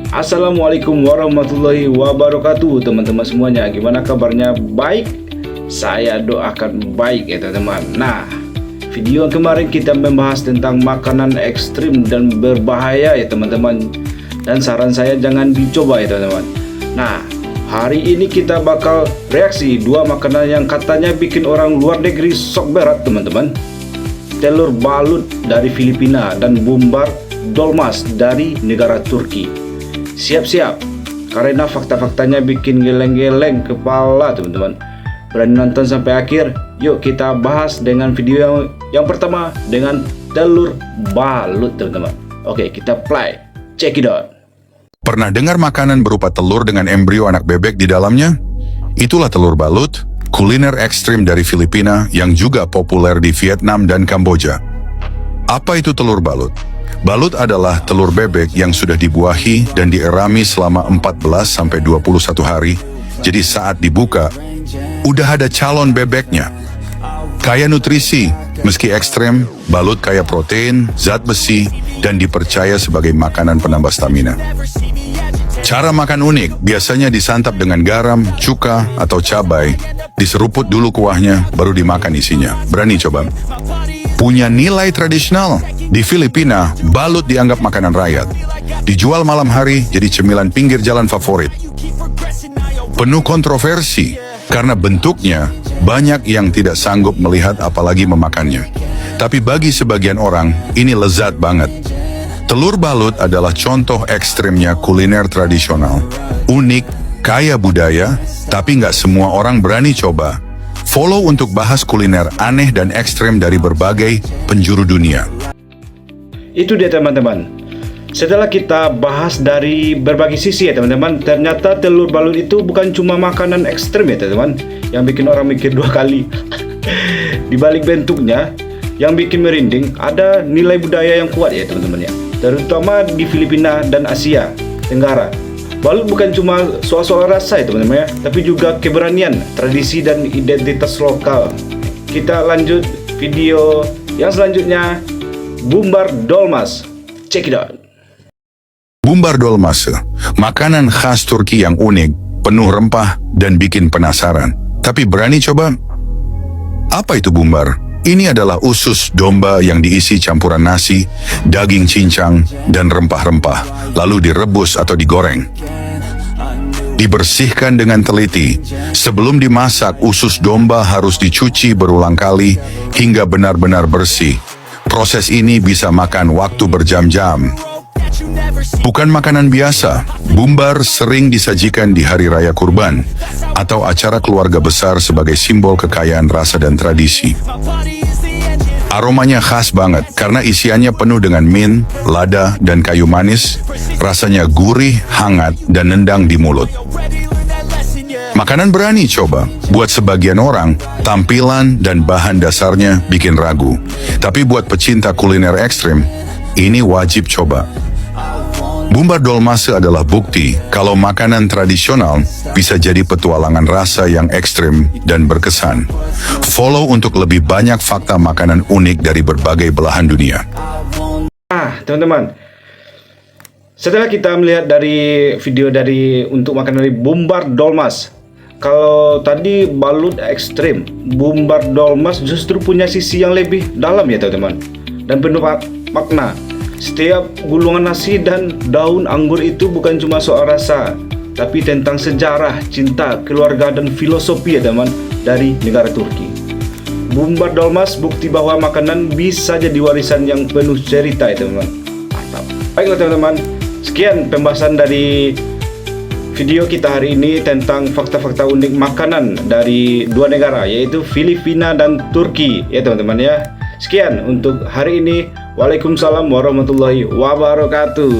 Assalamualaikum warahmatullahi wabarakatuh, teman-teman semuanya. Gimana kabarnya? Baik? Saya doakan baik ya teman-teman. Nah, video yang kemarin kita membahas tentang makanan ekstrim dan berbahaya ya teman-teman. Dan saran saya jangan dicoba ya teman-teman. Nah, hari ini kita bakal reaksi dua makanan yang katanya bikin orang luar negeri sok berat teman-teman. Telur balut dari Filipina dan bumbar dolmas dari negara Turki. Siap-siap, karena fakta-faktanya bikin geleng-geleng kepala teman-teman. Berani nonton sampai akhir? Yuk kita bahas dengan video yang pertama dengan telur balut teman-teman. Oke, kita play, check it out. Pernah dengar makanan berupa telur dengan embrio anak bebek di dalamnya? Itulah telur balut, kuliner ekstrim dari Filipina yang juga populer di Vietnam dan Kamboja. Apa itu telur balut? Balut adalah telur bebek yang sudah dibuahi dan dierami selama 14-21 hari. Jadi saat dibuka, udah ada calon bebeknya. Kaya nutrisi, meski ekstrem, balut kaya protein, zat besi, dan dipercaya sebagai makanan penambah stamina. Cara makan unik, biasanya disantap dengan garam, cuka, atau cabai. Diseruput dulu kuahnya, baru dimakan isinya. Berani coba? Punya nilai tradisional. Di Filipina, balut dianggap makanan rakyat. Dijual malam hari jadi cemilan pinggir jalan favorit. Penuh kontroversi, karena bentuknya banyak yang tidak sanggup melihat apalagi memakannya. Tapi bagi sebagian orang, ini lezat banget. Telur balut adalah contoh ekstrimnya kuliner tradisional. Unik, kaya budaya, tapi nggak semua orang berani coba. Follow untuk bahas kuliner aneh dan ekstrem dari berbagai penjuru dunia. Itu dia teman-teman. Setelah kita bahas dari berbagai sisi ya teman-teman, ternyata telur balut itu bukan cuma makanan ekstrem ya teman-teman, yang bikin orang mikir dua kali. Di balik bentuknya yang bikin merinding, ada nilai budaya yang kuat ya teman-teman ya, terutama di Filipina dan Asia Tenggara. Balut bukan cuma soal rasa ya teman-teman ya, tapi juga keberanian, tradisi dan identitas lokal. Kita lanjut video yang selanjutnya, bumbar dolmas. Check it out. Bumbar dolmas, makanan khas Turki yang unik, penuh rempah, dan bikin penasaran. Tapi berani coba? Apa itu bumbar? Ini adalah usus domba yang diisi campuran nasi, daging cincang, dan rempah-rempah, lalu direbus atau digoreng. Dibersihkan dengan teliti. Sebelum dimasak, usus domba harus dicuci berulang kali hingga benar-benar bersih. Proses ini bisa makan waktu berjam-jam. Bukan makanan biasa, bumbar sering disajikan di hari raya kurban atau acara keluarga besar sebagai simbol kekayaan rasa dan tradisi. Aromanya khas banget karena isiannya penuh dengan mint, lada, dan kayu manis. Rasanya gurih, hangat, dan nendang di mulut. Makanan berani coba. Buat sebagian orang, tampilan dan bahan dasarnya bikin ragu. Tapi buat pecinta kuliner ekstrim, ini wajib coba. Bumbar dolmas adalah bukti kalau makanan tradisional bisa jadi petualangan rasa yang ekstrim dan berkesan. Follow untuk lebih banyak fakta makanan unik dari berbagai belahan dunia. Teman-teman, setelah kita melihat dari video untuk makanan dari bumbar dolmas, kalau tadi balut ekstrim, bumbar dolmas justru punya sisi yang lebih dalam ya teman-teman, dan penuh makna. Setiap gulungan nasi dan daun anggur itu bukan cuma soal rasa, tapi tentang sejarah, cinta, keluarga, dan filosofi ya teman dari negara Turki. Bumbar dolmas bukti bahwa makanan bisa jadi warisan yang penuh cerita ya teman. Mantap. Baiklah teman-teman, sekian pembahasan dari video kita hari ini tentang fakta-fakta unik makanan dari dua negara, yaitu Filipina dan Turki ya teman-teman ya. Sekian untuk hari ini. Waalaikumsalam warahmatullahi wabarakatuh.